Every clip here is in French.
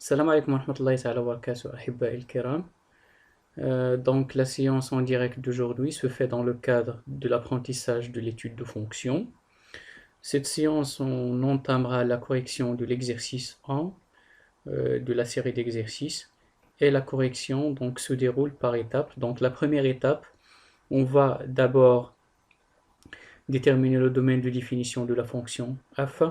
Salam alaikum wa rahmatullahi ta'ala wa barakatuh, ahibba il-kiram. Donc, la séance en direct d'aujourd'hui se fait dans le cadre de l'apprentissage de l'étude de fonction. Cette séance, on entamera la correction de l'exercice 1 de la série d'exercices et la correction donc se déroule par étapes. Donc, la première étape, on va d'abord déterminer le domaine de définition de la fonction f.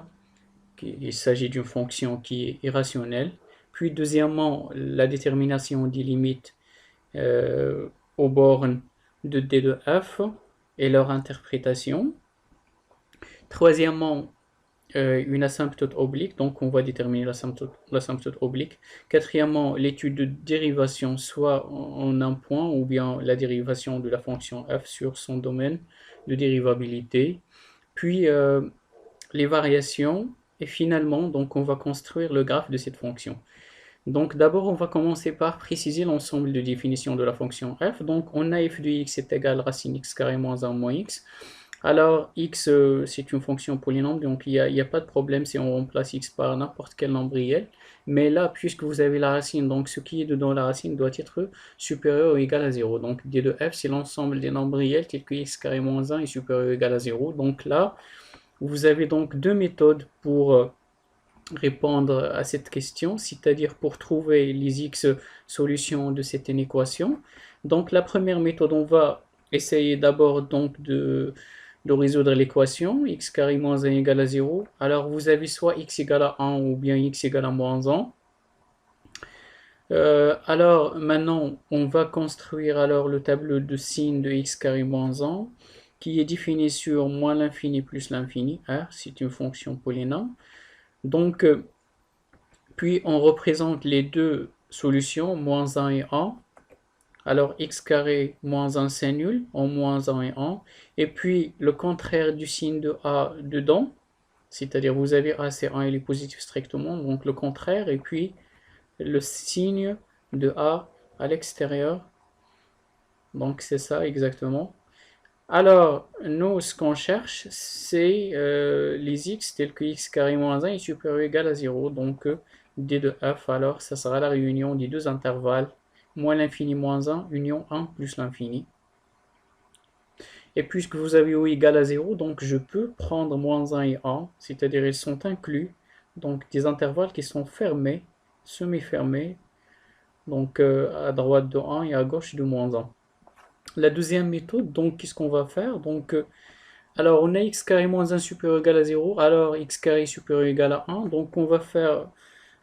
Il s'agit d'une fonction qui est irrationnelle. Puis, deuxièmement, la détermination des limites aux bornes de D de f et leur interprétation. Troisièmement, une asymptote oblique, donc on va déterminer l'asymptote oblique. Quatrièmement, l'étude de dérivation, soit en un point ou bien la dérivation de la fonction f sur son domaine de dérivabilité. Puis les variations et finalement, donc on va construire le graphe de cette fonction. Donc d'abord, on va commencer par préciser l'ensemble de définition de la fonction f. Donc on a f de x est égal à racine x carré moins 1 moins x. Alors x, c'est une fonction polynôme, donc il n'y a pas de problème si on remplace x par n'importe quel nombre réel. Mais là, puisque vous avez la racine, donc ce qui est dedans la racine doit être supérieur ou égal à 0. Donc d de f, c'est l'ensemble des nombres réels tels que x carré moins 1 est supérieur ou égal à 0. Donc là, vous avez donc deux méthodes pour répondre à cette question, c'est-à-dire pour trouver les x solutions de cette équation. Donc la première méthode, on va essayer d'abord donc de résoudre l'équation x carré moins 1 égale à 0. Alors vous avez soit x égale à 1 ou bien x égale à moins 1. Alors maintenant on va construire alors le tableau de signes de x carré moins 1 qui est défini sur moins l'infini plus l'infini. R, c'est une fonction polynôme. Donc puis on représente les deux solutions, moins 1 et 1. Alors x carré moins 1 c'est nul, en moins 1 et 1. Et puis le contraire du signe de a dedans, c'est-à-dire vous avez a c'est 1, il est positif strictement, donc le contraire, et puis le signe de a à l'extérieur. Donc c'est ça exactement. Alors nous ce qu'on cherche c'est les x tels que x carré moins 1 est supérieur ou égal à 0. Donc d de f, alors ça sera la réunion des deux intervalles moins l'infini moins 1, union 1 plus l'infini. Et puisque vous avez o égale à 0, donc je peux prendre moins 1 et 1, c'est-à-dire ils sont inclus, donc des intervalles qui sont fermés, semi-fermés, donc à droite de 1 et à gauche de moins 1. La deuxième méthode, donc qu'est-ce qu'on va faire? Donc, alors on a x carré moins 1 supérieur ou égal à 0, alors x carré supérieur ou égal à 1, donc on va faire...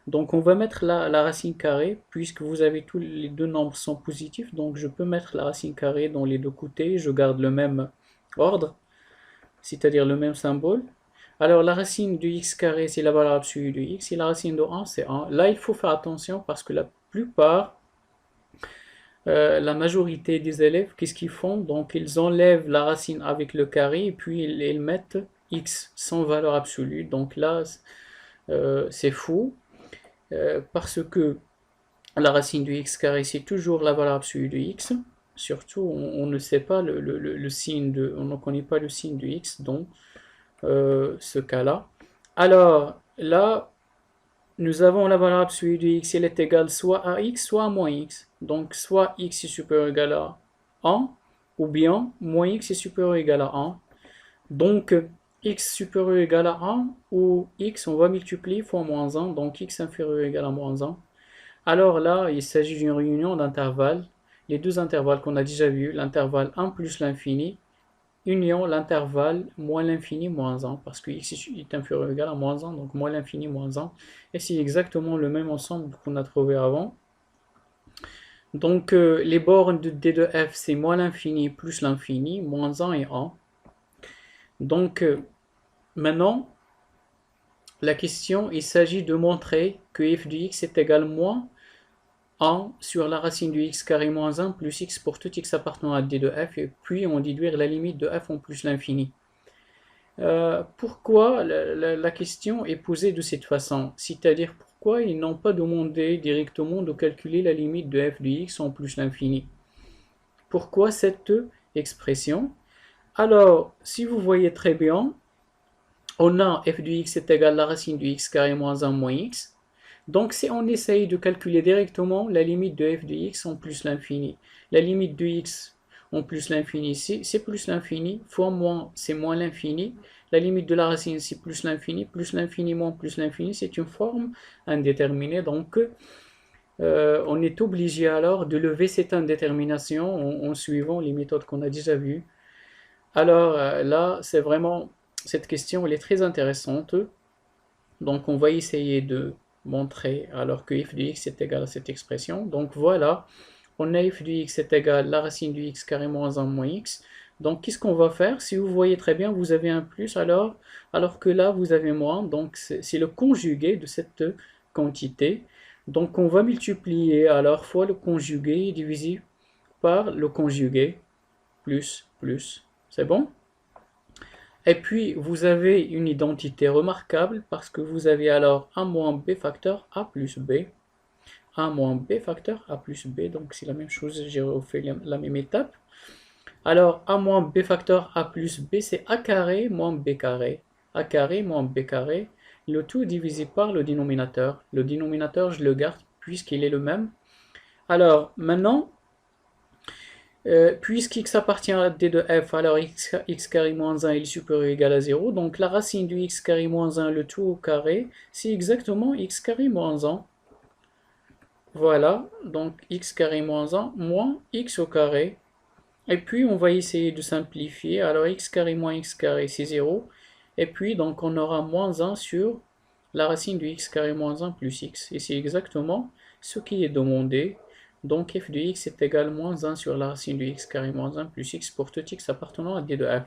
Donc on va mettre la racine carrée, puisque vous avez tous les deux nombres sont positifs, donc je peux mettre la racine carrée dans les deux côtés, je garde le même ordre, c'est-à-dire le même symbole. Alors la racine de x carré, c'est la valeur absolue de x, et la racine de 1, c'est 1. Là, il faut faire attention, parce que la plupart, la majorité des élèves, qu'est-ce qu'ils font? Donc ils enlèvent la racine avec le carré, et puis ils mettent x sans valeur absolue, donc là, c'est faux. Parce que la racine de x carré, c'est toujours la valeur absolue de x. Surtout, on ne sait pas le signe de, on ne connaît pas le signe de x dans ce cas-là. Alors, là, nous avons la valeur absolue de x, elle est égale soit à x, soit à moins x. Donc, soit x est supérieur ou égal à 1, ou bien moins x est supérieur ou égal à 1. Donc, x supérieur ou égal à 1, ou x, on va multiplier fois moins 1, donc x inférieur ou égal à moins 1. Alors là, il s'agit d'une réunion d'intervalles, les deux intervalles qu'on a déjà vus, l'intervalle 1 plus l'infini, union l'intervalle moins l'infini moins 1, parce que x est inférieur ou égal à moins 1, donc moins l'infini moins 1, et c'est exactement le même ensemble qu'on a trouvé avant. Donc les bornes de d de f, c'est moins l'infini plus l'infini, moins 1 et 1. Donc maintenant, la question, il s'agit de montrer que f de x est égal à moins 1 sur la racine de x carré moins 1 plus x pour tout x appartenant à d de f, et puis on déduire la limite de f en plus l'infini. Pourquoi la question est posée de cette façon? C'est-à-dire pourquoi ils n'ont pas demandé directement de calculer la limite de f de x en plus l'infini? Pourquoi cette expression? Alors, si vous voyez très bien, on a f de x est égal à la racine de x carré moins 1 moins x. Donc si on essaye de calculer directement la limite de f de x en plus l'infini, la limite de x en plus l'infini, c'est plus l'infini, fois moins, c'est moins l'infini, la limite de la racine, c'est plus l'infini moins plus l'infini, c'est une forme indéterminée, donc on est obligé alors de lever cette indétermination en suivant les méthodes qu'on a déjà vues. Alors là, c'est vraiment, cette question, elle est très intéressante. Donc on va essayer de montrer alors que f de x est égal à cette expression. Donc voilà, on a f de x est égal à la racine du x carré moins 1 moins x. Donc qu'est-ce qu'on va faire? Si vous voyez très bien, vous avez un plus alors que là vous avez moins. Donc c'est le conjugué de cette quantité. Donc on va multiplier alors fois le conjugué divisé par le conjugué plus plus. C'est bon? Et puis, vous avez une identité remarquable parce que vous avez alors 1 moins b facteur a plus b. 1 moins b facteur a plus b, donc c'est la même chose, j'ai refait la même étape. Alors, a moins b facteur a plus b, c'est a carré moins b carré. A carré moins b carré, le tout divisé par le dénominateur. Le dénominateur, je le garde puisqu'il est le même. Alors, maintenant, puisqu'x appartient à d de f, alors x carré moins 1 est supérieur ou égal à 0. Donc la racine du x carré moins 1, le tout au carré, c'est exactement x carré moins 1. Voilà, donc x carré moins 1 moins x au carré. Et puis on va essayer de simplifier. Alors x carré moins x carré, c'est 0. Et puis donc on aura moins 1 sur la racine du x carré moins 1 plus x. Et c'est exactement ce qui est demandé. Donc f de x est égal à moins 1 sur la racine de x carré moins 1 plus x pour tout x appartenant à d de f.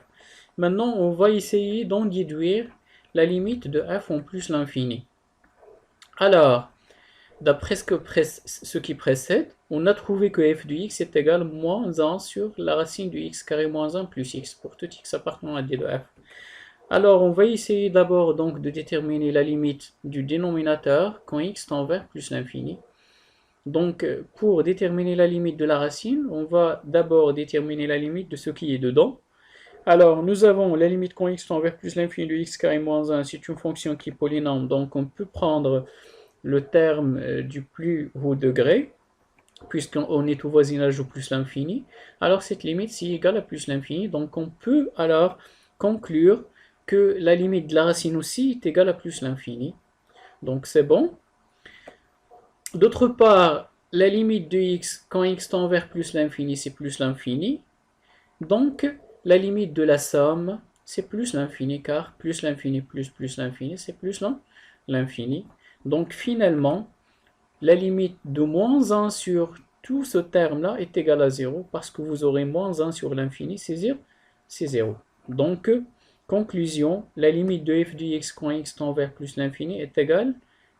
Maintenant, on va essayer d'en déduire la limite de f en plus l'infini. Alors, d'après ce qui précède, on a trouvé que f de x est égal à moins 1 sur la racine de x carré moins 1 plus x pour tout x appartenant à d de f. Alors, on va essayer d'abord donc de déterminer la limite du dénominateur quand x tend vers plus l'infini. Donc, pour déterminer la limite de la racine, on va d'abord déterminer la limite de ce qui est dedans. Alors, nous avons la limite quand x tend vers plus l'infini de x carré moins 1, c'est une fonction qui est polynôme, donc on peut prendre le terme du plus haut degré, puisqu'on est au voisinage de plus l'infini. Alors, cette limite, c'est égal à plus l'infini, donc on peut alors conclure que la limite de la racine aussi est égale à plus l'infini. Donc, c'est bon. D'autre part, la limite de x quand x tend vers plus l'infini, c'est plus l'infini. Donc, la limite de la somme, c'est plus l'infini, car plus l'infini plus l'infini, c'est plus l'infini. Donc, finalement, la limite de moins 1 sur tout ce terme-là est égale à 0, parce que vous aurez moins 1 sur l'infini, c'est 0. Donc, conclusion, la limite de f de x quand x tend vers plus l'infini est égale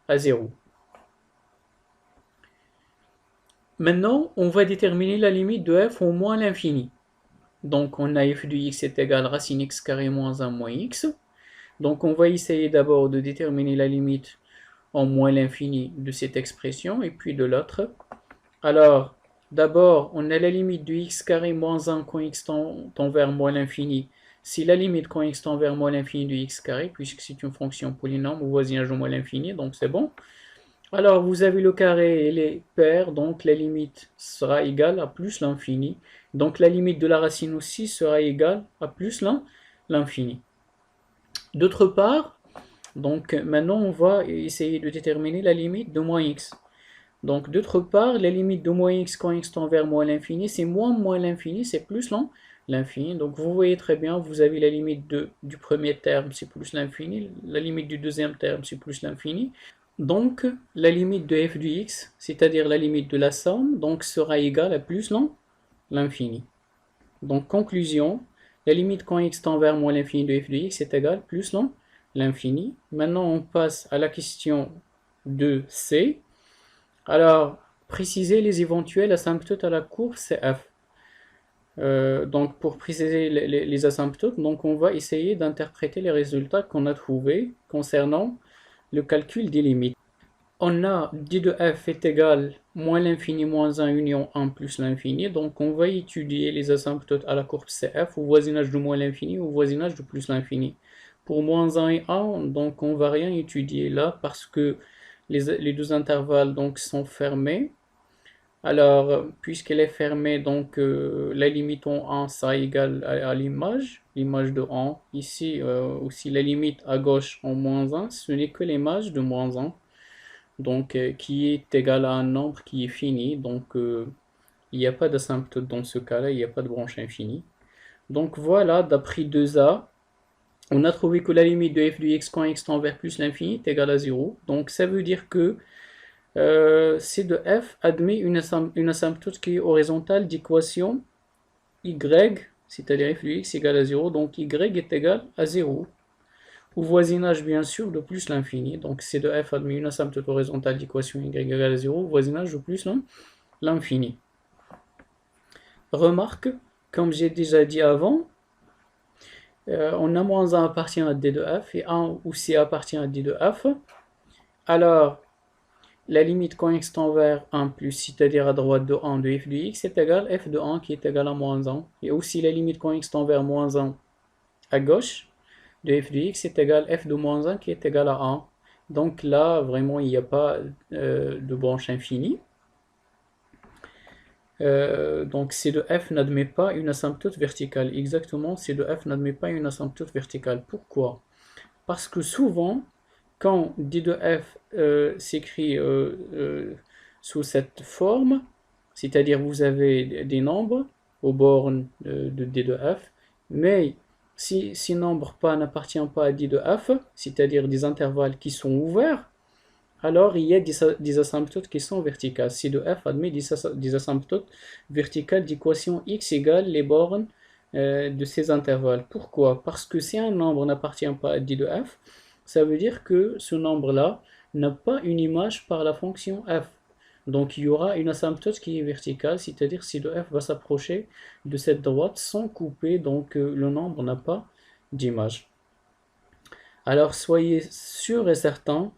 à 0. Maintenant, on va déterminer la limite de f au moins l'infini. Donc, on a f de x est égal à racine x carré moins 1 moins x. Donc, on va essayer d'abord de déterminer la limite en moins l'infini de cette expression et puis de l'autre. Alors, d'abord, on a la limite de x carré moins 1 quand x tend vers moins l'infini. C'est la limite quand x tend vers moins l'infini de x carré, puisque c'est une fonction polynôme au voisinage de moins l'infini, donc c'est bon. Alors, vous avez le carré et les paires, donc la limite sera égale à plus l'infini. Donc, la limite de la racine aussi sera égale à plus l'infini. D'autre part, donc maintenant on va essayer de déterminer la limite de moins x. Donc, d'autre part, la limite de moins x quand x tend vers moins l'infini, c'est moins l'infini, c'est plus l'infini. Donc, vous voyez très bien, vous avez la limite du premier terme, c'est plus l'infini. La limite du deuxième terme, c'est plus l'infini. Donc, la limite de f de x, c'est-à-dire la limite de la somme, donc sera égale à plus l'infini. Donc, conclusion, la limite quand x tend vers moins l'infini de f de x est égale à plus l'infini. Maintenant, on passe à la question 2c. Alors, préciser les éventuelles asymptotes à la courbe CF. Donc, pour préciser les asymptotes, donc on va essayer d'interpréter les résultats qu'on a trouvés concernant le calcul des limites. On a d de f est égal moins l'infini moins 1 union 1 plus l'infini. Donc on va étudier les asymptotes à la courbe CF au voisinage de moins l'infini ou au voisinage de plus l'infini. Pour moins 1 et 1, donc on va rien étudier là parce que les deux intervalles donc sont fermés. Alors, puisqu'elle est fermée, donc la limite en 1 ça égale à l'image de 1. Ici aussi la limite à gauche en moins 1, ce n'est que l'image de moins 1, donc qui est égale à un nombre qui est fini. Donc il n'y a pas d'asymptote dans ce cas-là, il n'y a pas de branche infinie. Donc voilà, d'après 2a, on a trouvé que la limite de f de x quand x tend vers plus l'infini est égale à 0. Donc ça veut dire que C de f admet une asymptote qui est horizontale d'équation y, c'est-à-dire f de x égale à 0, donc y est égal à 0, au voisinage bien sûr de plus l'infini. Donc C de f admet une asymptote horizontale d'équation y égale à 0, au voisinage de plus l'infini. Remarque, comme j'ai déjà dit avant, on a moins 1 appartient à d de f et 1 où c appartient à d de f. Alors, la limite quand x tend vers 1 plus, c'est-à-dire à droite de 1 de f de x, est égal à f de 1 qui est égal à moins 1. Et aussi la limite quand x tend vers moins 1 à gauche de f de x est égal à f de moins 1 qui est égal à 1. Donc là, vraiment, il n'y a pas de branche infinie. Donc C de f n'admet pas une asymptote verticale. Exactement, C de f n'admet pas une asymptote verticale. Pourquoi? Parce que souvent, quand d de f s'écrit sous cette forme, c'est-à-dire vous avez des nombres aux bornes de d de f, mais si ces nombres n'appartiennent pas à d de f, c'est-à-dire des intervalles qui sont ouverts, alors il y a des asymptotes qui sont verticales. C de f admet des asymptotes verticales d'équation x égale les bornes de ces intervalles. Pourquoi? Parce que si un nombre n'appartient pas à d de f, ça veut dire que ce nombre-là n'a pas une image par la fonction f. Donc il y aura une asymptote qui est verticale, c'est-à-dire si de f va s'approcher de cette droite sans couper, donc le nombre n'a pas d'image. Alors soyez sûr et certain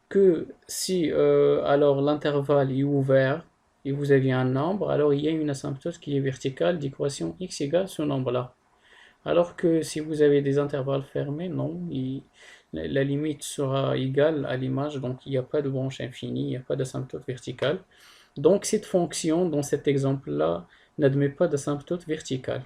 que si alors l'intervalle est ouvert et vous avez un nombre, alors il y a une asymptote qui est verticale d'équation x égale ce nombre-là. Alors que si vous avez des intervalles fermés, non, la limite sera égale à l'image, donc il n'y a pas de branche infinie, il n'y a pas d'asymptote verticale. Donc cette fonction, dans cet exemple-là, n'admet pas d'asymptote verticale.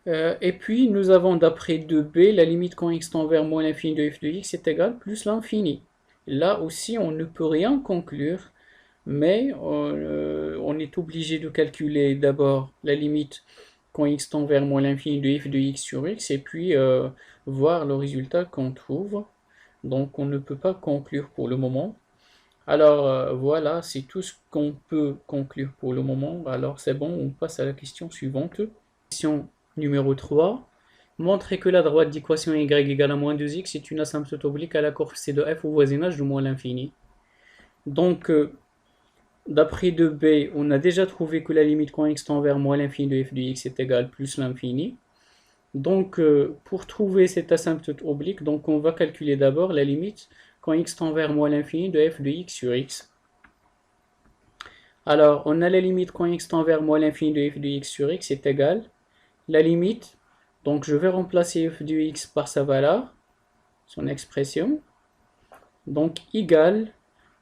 Et puis nous avons d'après 2b, la limite quand x tend vers moins l'infini de f de x est égale plus l'infini. Là aussi on ne peut rien conclure, mais on est obligé de calculer d'abord la limite quand x tend vers moins l'infini de f de x sur x, et puis voir le résultat qu'on trouve. Donc on ne peut pas conclure pour le moment. Alors voilà, c'est tout ce qu'on peut conclure pour le moment. Alors c'est bon, on passe à la question suivante. Question numéro 3. Montrer que la droite d'équation y égale à moins 2x est une asymptote oblique à la courbe C de f au voisinage de moins l'infini. Donc d'après 2b, on a déjà trouvé que la limite quand x tend vers moins l'infini de f de x est égale plus l'infini. Donc, pour trouver cette asymptote oblique, donc on va calculer d'abord la limite quand x tend vers moins l'infini de f de x sur x. Alors, on a la limite quand x tend vers moins l'infini de f de x sur x est égale la limite. Donc, je vais remplacer f de x par sa valeur, son expression. Donc, égale.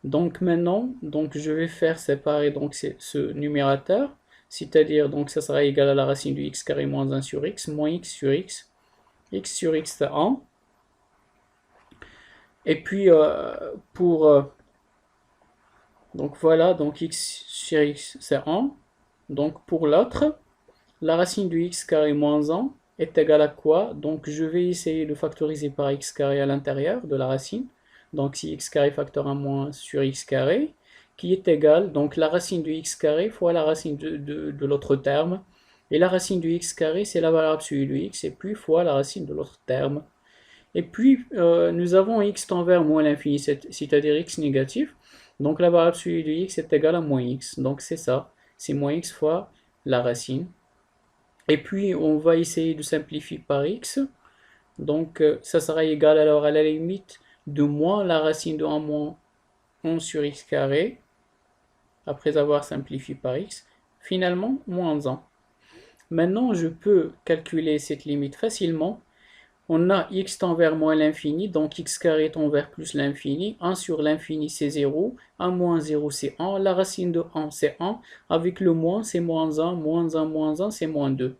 Donc maintenant, donc je vais faire séparer donc ce numérateur, c'est-à-dire donc ça sera égal à la racine de x carré moins 1 sur x, moins x sur x c'est 1. Et puis donc voilà, donc x sur x c'est 1. Donc pour l'autre, la racine de x carré moins 1 est égale à quoi? Donc je vais essayer de factoriser par x carré à l'intérieur de la racine. Donc si x carré facteur 1 moins sur x carré, qui est égal, donc la racine de x carré fois la racine de l'autre terme. Et la racine de x carré, c'est la valeur absolue de x, et puis fois la racine de l'autre terme. Et puis, nous avons x tend vers moins l'infini, c'est-à-dire x négatif. Donc la valeur absolue de x est égale à moins x. Donc c'est ça, c'est moins x fois la racine. Et puis, on va essayer de simplifier par x. Donc, ça sera égal alors à la limite de moins la racine de 1 moins 1 sur x carré, après avoir simplifié par x, finalement, moins 1. Maintenant, je peux calculer cette limite facilement On a x tend vers moins l'infini, donc x carré tend vers plus l'infini. 1 sur l'infini, c'est 0. 1 moins 0, c'est 1. La racine de 1, c'est 1. Avec le moins, c'est moins 1. Moins 1, moins 1, c'est moins 2.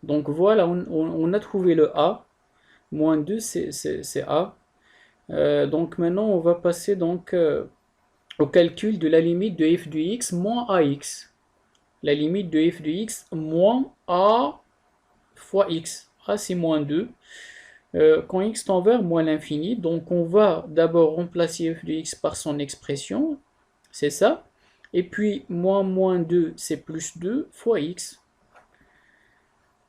Donc voilà, on a trouvé le a. Moins 2, c'est a. Donc maintenant, on va passer donc au calcul de la limite de f de x moins ax. La limite de f de x moins a fois x. A, c'est moins 2. Quand x tend vers moins l'infini, donc on va d'abord remplacer f de x par son expression, c'est ça. Et puis moins 2, c'est plus 2 fois x.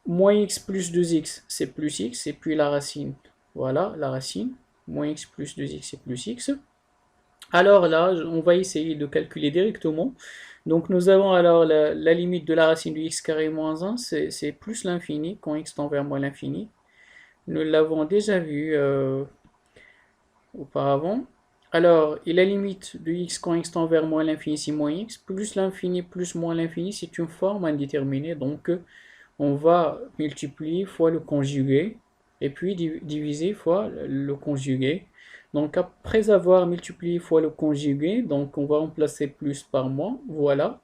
Moins x plus 2x, c'est plus x. Et puis la racine, voilà la racine. Moins x plus 2x, c'est plus x. Alors là, on va essayer de calculer directement. Donc nous avons alors la limite de la racine de x carré moins 1, c'est plus l'infini, quand x tend vers moins l'infini. Nous l'avons déjà vu auparavant. Alors, et la limite de x quand x tend vers moins l'infini, c'est moins x. Plus l'infini plus moins l'infini, c'est une forme indéterminée. Donc, on va multiplier fois le conjugué, et puis diviser fois le conjugué. Donc, après avoir multiplié fois le conjugué, donc on va remplacer plus par moins. Voilà.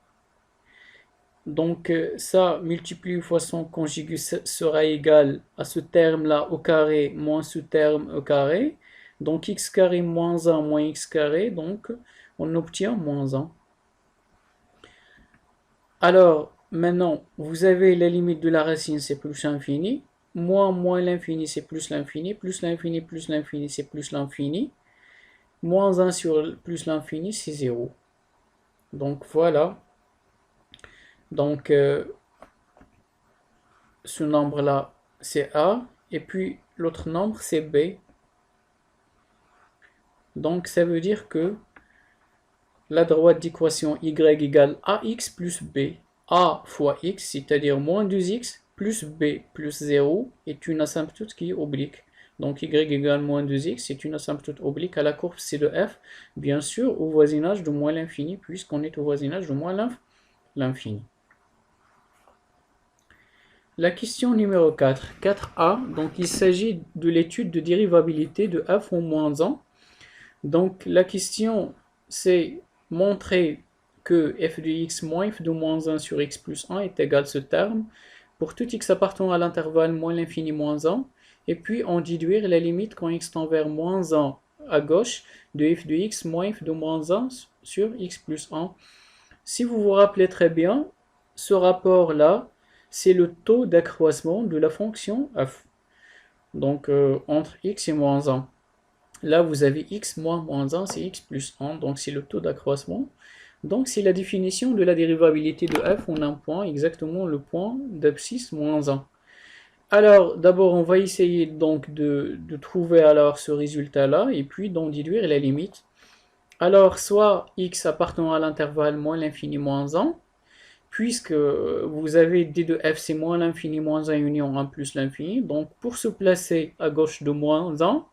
Donc ça, multiplié fois son conjugué sera égal à ce terme-là au carré moins ce terme au carré. Donc x carré moins 1 moins x carré, donc on obtient moins 1. Alors, maintenant, vous avez la limite de la racine, c'est plus l'infini. Moins l'infini, c'est plus l'infini. Plus l'infini, plus l'infini, c'est plus l'infini. Moins 1 sur plus l'infini, c'est 0. Donc voilà. Donc, ce nombre-là, c'est A, et puis l'autre nombre, c'est B. Donc, ça veut dire que la droite d'équation y égale ax plus b. A fois x, c'est-à-dire moins 2x, plus b plus 0, est une asymptote qui est oblique. Donc, y égale moins 2x, c'est une asymptote oblique à la courbe C de f, bien sûr, au voisinage de moins l'infini, puisqu'on est au voisinage de moins l'infini. La question numéro 4, 4a, donc il s'agit de l'étude de dérivabilité de f en moins 1. Donc la question c'est montrer que f de x moins f de moins 1 sur x plus 1 est égal à ce terme pour tout x appartenant à l'intervalle moins l'infini moins 1, et puis en déduire la limite quand x tend vers moins 1 à gauche de f de x moins f de moins 1 sur x plus 1. Si vous vous rappelez très bien, ce rapport-là, c'est le taux d'accroissement de la fonction f. Donc, entre x et moins 1. Là, vous avez x moins 1, c'est x plus 1. Donc, c'est le taux d'accroissement. Donc, c'est la définition de la dérivabilité de f en un point, exactement le point d'abscisse moins 1. Alors, d'abord, on va essayer donc de trouver alors ce résultat-là, et puis d'en déduire la limite. Alors, soit x appartenant à l'intervalle moins l'infini moins 1, puisque vous avez d de f, c'est moins l'infini moins 1 union 1 plus l'infini. Donc, pour se placer à gauche de moins 1,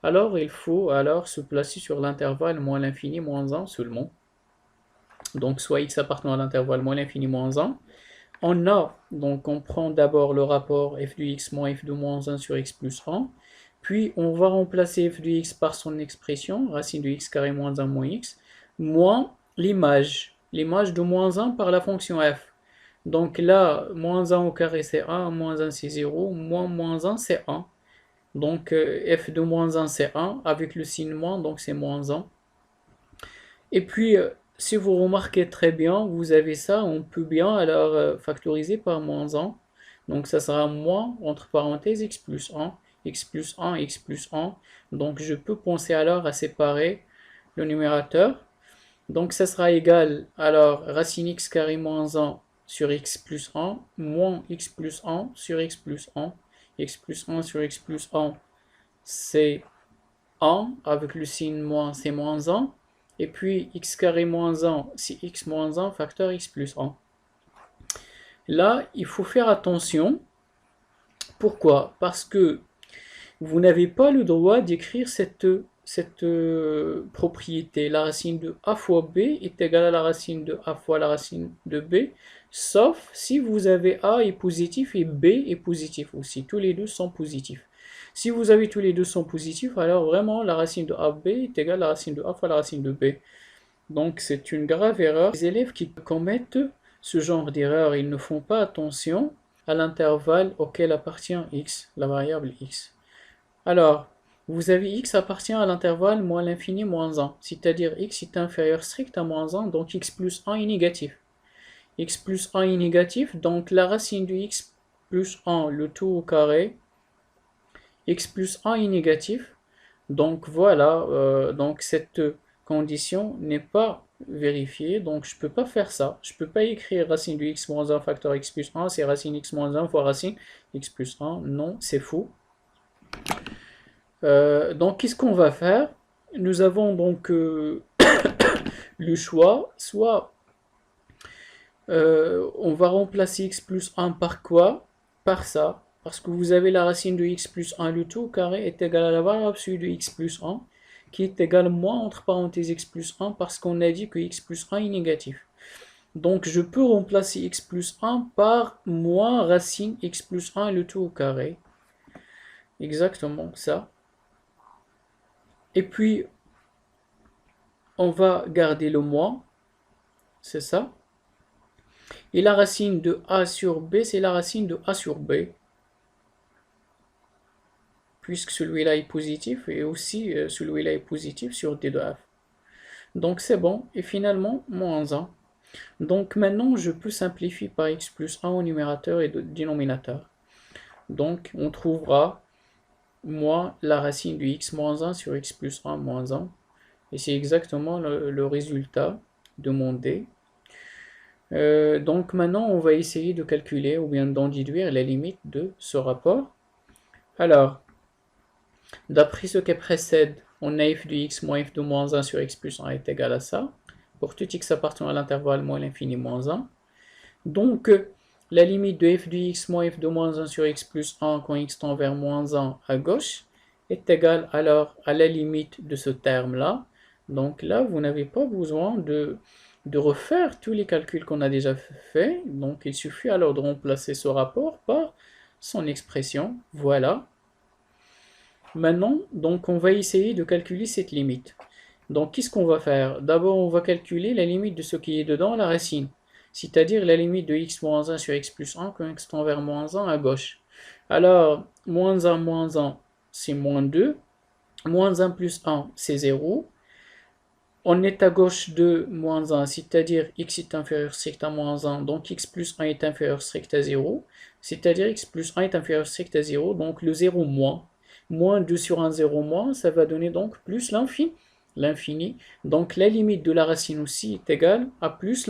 alors il faut alors se placer sur l'intervalle moins l'infini moins 1 seulement. Donc, soit x appartenant à l'intervalle moins l'infini moins 1. On a, donc on prend d'abord le rapport f de x moins f de moins 1 sur x plus 1. Puis, on va remplacer f de x par son expression, racine de x carré moins 1 moins x, moins l'image de moins 1 par la fonction f. Donc là, moins 1 au carré c'est 1, moins 1 c'est 0, moins 1 c'est 1. Donc f de moins 1 c'est 1, avec le signe moins, donc c'est moins 1. Et puis, si vous remarquez très bien, vous avez ça, on peut bien alors factoriser par moins 1. Donc ça sera moins, entre parenthèses, x plus 1, x plus 1, x plus 1. Donc je peux penser alors à séparer le numérateur. Donc ça sera égal, alors racine x carré moins 1 sur x plus 1, moins x plus 1 sur x plus 1. X plus 1 sur x plus 1, c'est 1, avec le signe moins, c'est moins 1. Et puis x carré moins 1, c'est x moins 1 facteur x plus 1. Là, il faut faire attention. Pourquoi? Parce que vous n'avez pas le droit d'écrire cette propriété. La racine de a fois b est égale à la racine de a fois la racine de b, sauf si vous avez a est positif et b est positif aussi. Tous les deux sont positifs. Si vous avez tous les deux sont positifs, alors vraiment la racine de AB est égale à la racine de A fois la racine de B. Donc c'est une grave erreur. Les élèves qui commettent ce genre d'erreur, ils ne font pas attention à l'intervalle auquel appartient x, la variable x. Alors, vous avez x appartient à l'intervalle moins l'infini moins 1, c'est-à-dire x est inférieur strict à moins 1, donc x plus 1 est négatif. X plus 1 est négatif, donc la racine de x plus 1, le tout au carré, x plus 1 est négatif, donc voilà, donc cette condition n'est pas vérifiée, donc je ne peux pas faire ça. Je ne peux pas écrire racine de x moins 1 facteur x plus 1, c'est racine x moins 1 fois racine x plus 1, non, c'est faux. Donc qu'est-ce qu'on va faire? Nous avons donc le choix, soit on va remplacer x plus 1 par quoi? Par ça, parce que vous avez la racine de x plus 1, le tout au carré est égal à la valeur absolue de x plus 1, qui est égal à moins entre parenthèses x plus 1, parce qu'on a dit que x plus 1 est négatif. Donc je peux remplacer x plus 1 par moins racine x plus 1, le tout au carré. Exactement ça. Et puis, on va garder le moins, c'est ça. Et la racine de a sur b, c'est la racine de a sur b. Puisque celui-là est positif, et aussi celui-là est positif sur d de f. Donc c'est bon, et finalement, moins 1. Donc maintenant, je peux simplifier par x plus 1 au numérateur et au dénominateur. Donc on trouvera moins la racine de x moins 1 sur x plus 1 moins 1. Et c'est exactement le résultat demandé. Donc maintenant, on va essayer de calculer ou bien d'en déduire la limite de ce rapport. Alors, d'après ce qui précède, on a f de x moins f de moins 1 sur x plus 1 est égal à ça. Pour tout x appartenant à l'intervalle moins l'infini moins 1. Donc, la limite de f de x moins f de moins 1 sur x plus 1 quand x tend vers moins 1 à gauche est égale alors à la limite de ce terme-là. Donc là, vous n'avez pas besoin de refaire tous les calculs qu'on a déjà fait. Donc il suffit alors de remplacer ce rapport par son expression. Voilà. Maintenant, donc on va essayer de calculer cette limite. Donc qu'est-ce qu'on va faire? D'abord, on va calculer la limite de ce qui est dedans, la racine. C'est-à-dire la limite de x moins 1 sur x plus 1 quand x tend vers moins 1 à gauche. Alors, moins 1, c'est moins 2. Moins 1 plus 1, c'est 0. On est à gauche de moins 1, c'est-à-dire x est inférieur strict à moins 1, donc x plus 1 est inférieur strict à 0. C'est-à-dire x plus 1 est inférieur strict à 0, donc le 0 moins. Moins 2 sur 1, 0 moins, ça va donner donc plus l'infini. Donc la limite de la racine aussi est égale à plus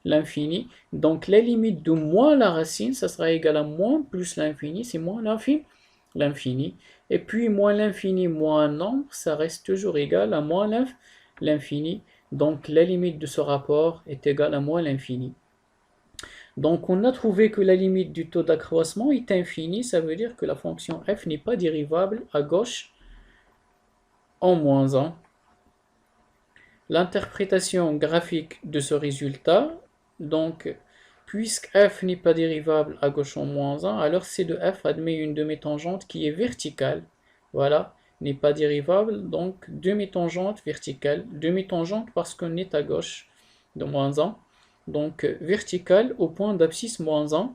l'infini. Donc la limite de moins la racine, ça sera égal à moins plus l'infini, c'est moins l'infini. Et puis moins l'infini moins un nombre, ça reste toujours égal à moins l'infini. Donc la limite de ce rapport est égale à moins l'infini. Donc on a trouvé que la limite du taux d'accroissement est infinie, ça veut dire que la fonction f n'est pas dérivable à gauche en moins 1. L'interprétation graphique de ce résultat, donc puisque f n'est pas dérivable à gauche en moins 1, alors c de f admet une demi-tangente qui est verticale. Voilà, n'est pas dérivable, donc demi-tangente verticale. Demi-tangente parce qu'on est à gauche de moins 1. Donc verticale au point d'abscisse moins 1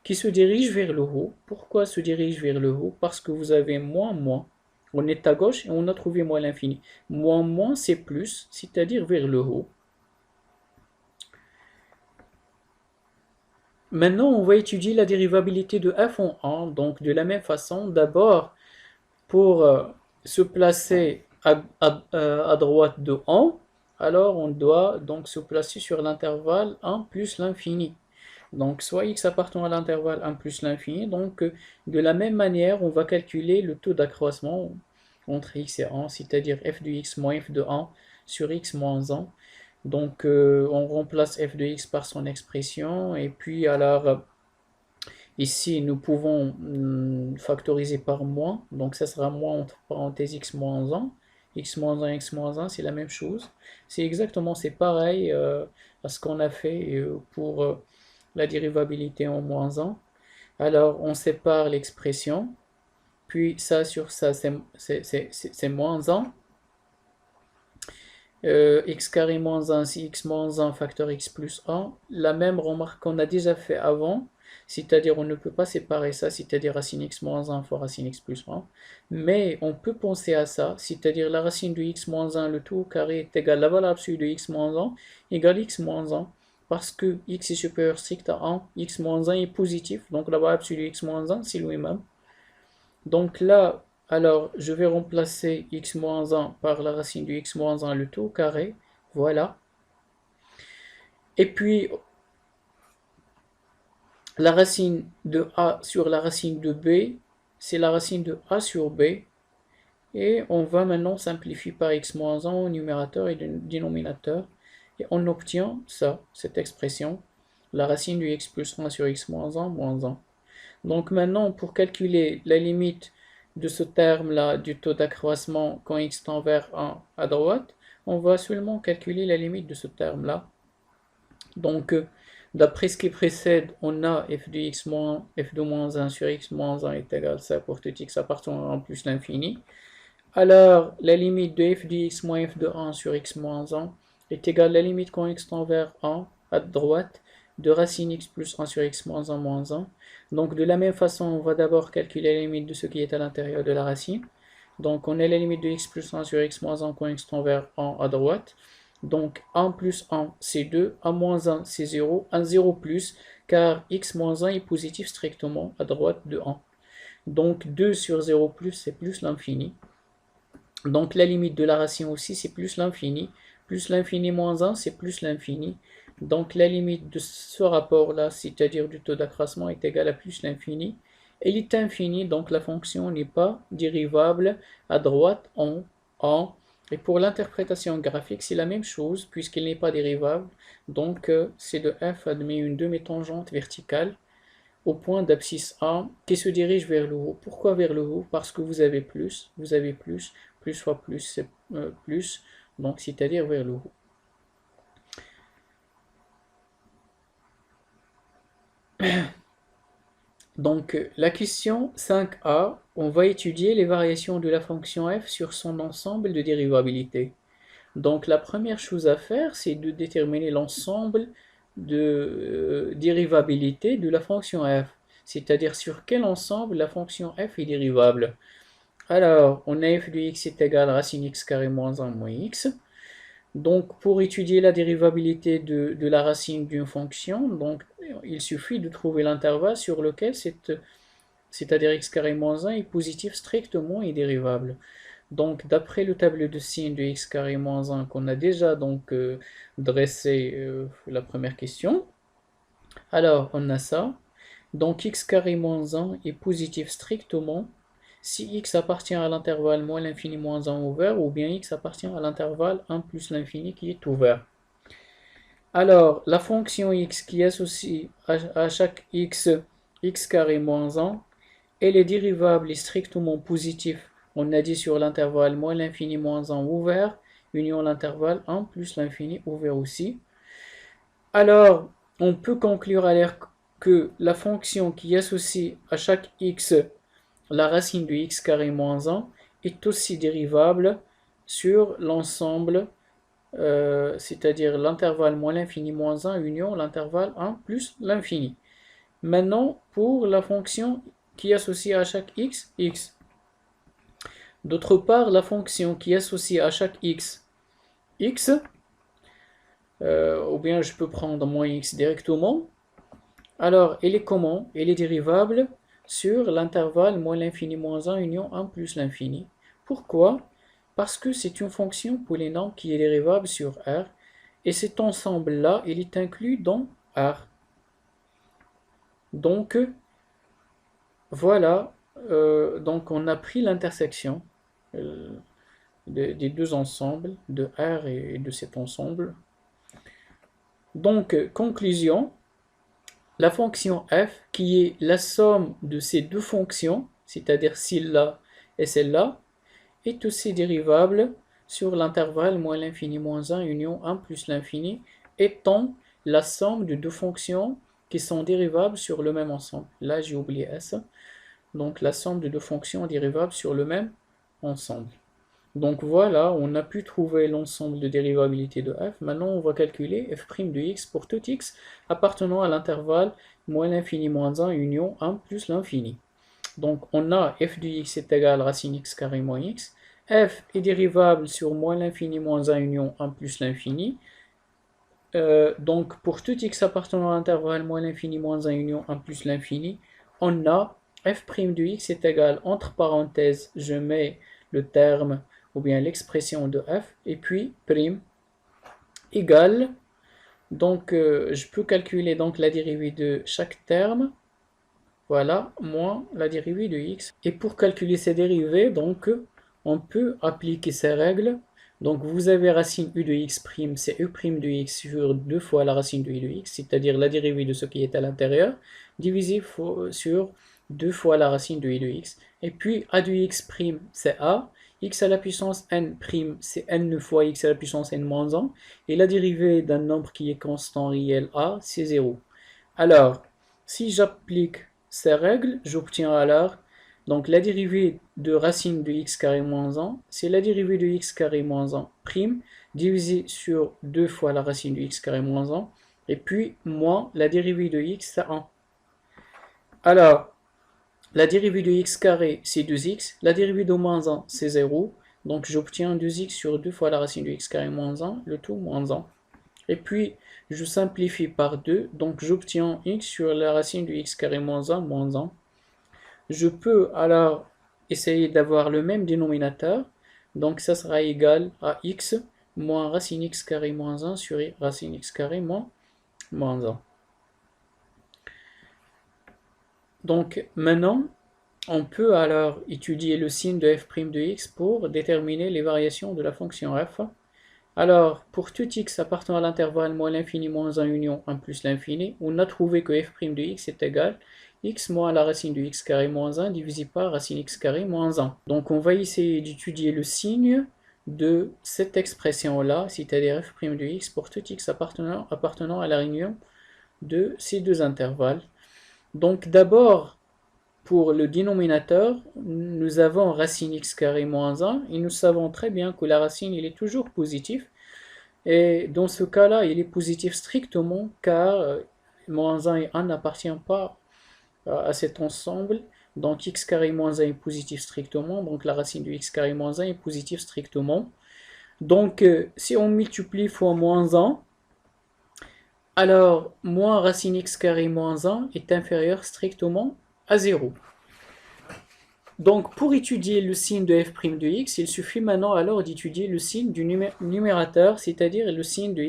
qui se dirige vers le haut. Pourquoi se dirige vers le haut? Parce que vous avez moins moins. On est à gauche et on a trouvé moins l'infini. Moins moins c'est plus, c'est-à-dire vers le haut. Maintenant on va étudier la dérivabilité de f en 1. Donc de la même façon, d'abord pour se placer à droite de 1, alors on doit donc se placer sur l'intervalle 1 plus l'infini. Donc soit x appartenant à l'intervalle 1 plus l'infini, donc de la même manière on va calculer le taux d'accroissement entre x et 1, c'est-à-dire f de x moins f de 1 sur x moins 1. Donc on remplace f de x par son expression, et puis alors ici nous pouvons factoriser par moins, donc ça sera moins entre parenthèses x moins 1. X moins 1, x moins 1, c'est la même chose. C'est pareil à ce qu'on a fait pour la dérivabilité en moins 1. Alors on sépare l'expression. puis ça sur ça, c'est moins 1. X carré moins 1, si x moins 1 facteur x plus 1, la même remarque qu'on a déjà fait avant, c'est-à-dire on ne peut pas séparer ça, c'est-à-dire racine x moins 1 fois racine x plus 1, mais on peut penser à ça, c'est-à-dire la racine de x moins 1, le tout au carré est égal à la valeur absolue de x moins 1 égale x moins 1, parce que x est supérieur strict à 1, x moins 1 est positif, donc la valeur absolue de x moins 1 c'est lui-même. Donc là, alors je vais remplacer x-1 par la racine de x-1 le tout au carré, voilà. Et puis la racine de a sur la racine de b, c'est la racine de a sur b. Et on va maintenant simplifier par x-1 au numérateur et au dénominateur. Et on obtient ça, cette expression, la racine de x plus 1 sur x-1 moins 1. Donc maintenant, pour calculer la limite de ce terme-là du taux d'accroissement quand x tend vers 1 à droite, on va seulement calculer la limite de ce terme-là. Donc, d'après ce qui précède, on a f de x moins f de moins 1 sur x moins 1 est égal à ça pour tout x appartenant à 1 plus l'infini. Alors, la limite de f de x moins f de 1 sur x moins 1 est égale à la limite quand x tend vers 1 à droite de racine x plus 1 sur x moins 1 moins 1. Donc de la même façon, on va d'abord calculer la limite de ce qui est à l'intérieur de la racine. Donc on a la limite de x plus 1 sur x moins 1 quand x tend vers 1 à droite. Donc 1 plus 1 c'est 2, 1 moins 1 c'est 0, 1 0 plus, car x moins 1 est positif strictement à droite de 1. Donc 2 sur 0 plus c'est plus l'infini. Donc la limite de la racine aussi c'est plus l'infini moins 1 c'est plus l'infini. Donc la limite de ce rapport-là, c'est-à-dire du taux d'accroissement, est égale à plus l'infini. Elle est infinie, donc la fonction n'est pas dérivable à droite en. Et pour l'interprétation graphique, c'est la même chose, puisqu'elle n'est pas dérivable. Donc C de f admet une demi-tangente verticale au point d'abscisse A qui se dirige vers le haut. Pourquoi vers le haut? Parce que vous avez plus fois plus, c'est plus, donc c'est-à-dire vers le haut. Donc la question 5a, on va étudier les variations de la fonction f sur son ensemble de dérivabilité. Donc la première chose à faire, c'est de déterminer l'ensemble de dérivabilité de la fonction f, c'est-à-dire sur quel ensemble la fonction f est dérivable. Alors, on a f de x est égal à racine x carré moins 1 moins x. Donc, pour étudier la dérivabilité de la racine d'une fonction, donc, il suffit de trouver l'intervalle sur lequel c'est-à-dire x carré moins 1 est positif strictement et dérivable. Donc, d'après le tableau de signes de x carré moins 1 qu'on a déjà donc dressé la première question, alors on a ça. Donc, x carré moins 1 est positif strictement si x appartient à l'intervalle moins l'infini moins 1 ouvert, ou bien x appartient à l'intervalle 1 plus l'infini qui est ouvert. Alors, la fonction x qui associe à chaque x, x carré moins 1, elle est dérivable et strictement positif, on a dit sur l'intervalle moins l'infini moins 1 ouvert, union l'intervalle 1 plus l'infini ouvert aussi. Alors, on peut conclure à l'air que la fonction qui associe à chaque x la racine de x carré moins 1 est aussi dérivable sur l'ensemble, c'est-à-dire l'intervalle moins l'infini moins 1 union l'intervalle 1 plus l'infini. Maintenant, pour la fonction qui associe à chaque x, x. D'autre part, la fonction qui associe à chaque x, x, ou bien je peux prendre moins x directement. Alors, elle est comment? Elle est dérivable sur l'intervalle moins l'infini moins 1 union 1 plus l'infini. Pourquoi? Parce que c'est une fonction polynôme qui est dérivable sur R, et cet ensemble-là, il est inclus dans R. Donc, voilà, donc on a pris l'intersection des deux ensembles, de R et de cet ensemble. Donc, conclusion, la fonction f, qui est la somme de ces deux fonctions, c'est-à-dire celle-là et celle-là, est aussi dérivable sur l'intervalle moins l'infini moins 1 union 1 plus l'infini, étant la somme de deux fonctions qui sont dérivables sur le même ensemble. Là, j'ai oublié S. donc la somme de deux fonctions dérivables sur le même ensemble. Donc voilà, on a pu trouver l'ensemble de dérivabilité de f. Maintenant, on va calculer f' de x pour tout x appartenant à l'intervalle moins l'infini moins 1 union 1 plus l'infini. Donc on a f de x est égal à racine x carré moins x. F est dérivable sur moins l'infini moins 1 union 1 plus l'infini. Donc pour tout x appartenant à l'intervalle moins l'infini moins 1 union 1 plus l'infini, on a f' de x est égal, entre parenthèses, je mets le terme ou bien l'expression de f, et puis prime égale, donc je peux calculer donc la dérivée de chaque terme, voilà, moins la dérivée de x. Et pour calculer ces dérivées, donc on peut appliquer ces règles. Donc vous avez racine u de x', c'est u' de x sur 2 fois la racine de u de x, c'est-à-dire la dérivée de ce qui est à l'intérieur, divisé sur 2 fois la racine de u de x. Et puis a de x', c'est a, x à la puissance n', c'est n fois x à la puissance n moins 1, et la dérivée d'un nombre qui est constant réel a, c'est 0. Alors, si j'applique ces règles, j'obtiens alors donc la dérivée de racine de x carré moins 1, c'est la dérivée de x carré moins 1 prime divisé sur 2 fois la racine de x carré moins 1, et puis moins la dérivée de x c'est 1. Alors, la dérivée de x carré c'est 2x, la dérivée de moins 1 c'est 0, donc j'obtiens 2x sur 2 fois la racine de x carré moins 1, le tout moins 1. Et puis, je simplifie par 2, donc j'obtiens x sur la racine de x carré moins 1, moins 1. Je peux alors essayer d'avoir le même dénominateur, donc ça sera égal à x moins racine x carré moins 1 sur racine x carré moins 1. Donc maintenant, on peut alors étudier le signe de f' de x pour déterminer les variations de la fonction f. Alors, pour tout x appartenant à l'intervalle moins l'infini moins 1 union 1 plus l'infini, on a trouvé que f' de x est égal x moins la racine de x carré moins 1 divisé par racine x carré moins 1. Donc on va essayer d'étudier le signe de cette expression-là, c'est-à-dire f' de x pour tout x appartenant à la réunion de ces deux intervalles. Donc d'abord, pour le dénominateur, nous avons racine x carré moins 1, et nous savons très bien que la racine il est toujours positif. Et dans ce cas-là, il est positif strictement car moins 1 et 1 n'appartiennent pas à cet ensemble. Donc x carré moins 1 est positif strictement, donc la racine de x carré moins 1 est positive strictement. Donc si on multiplie fois moins 1, alors moins racine x carré moins 1 est inférieur strictement à 0. Donc pour étudier le signe de f' de x, il suffit maintenant alors d'étudier le signe du numérateur, c'est-à-dire le signe de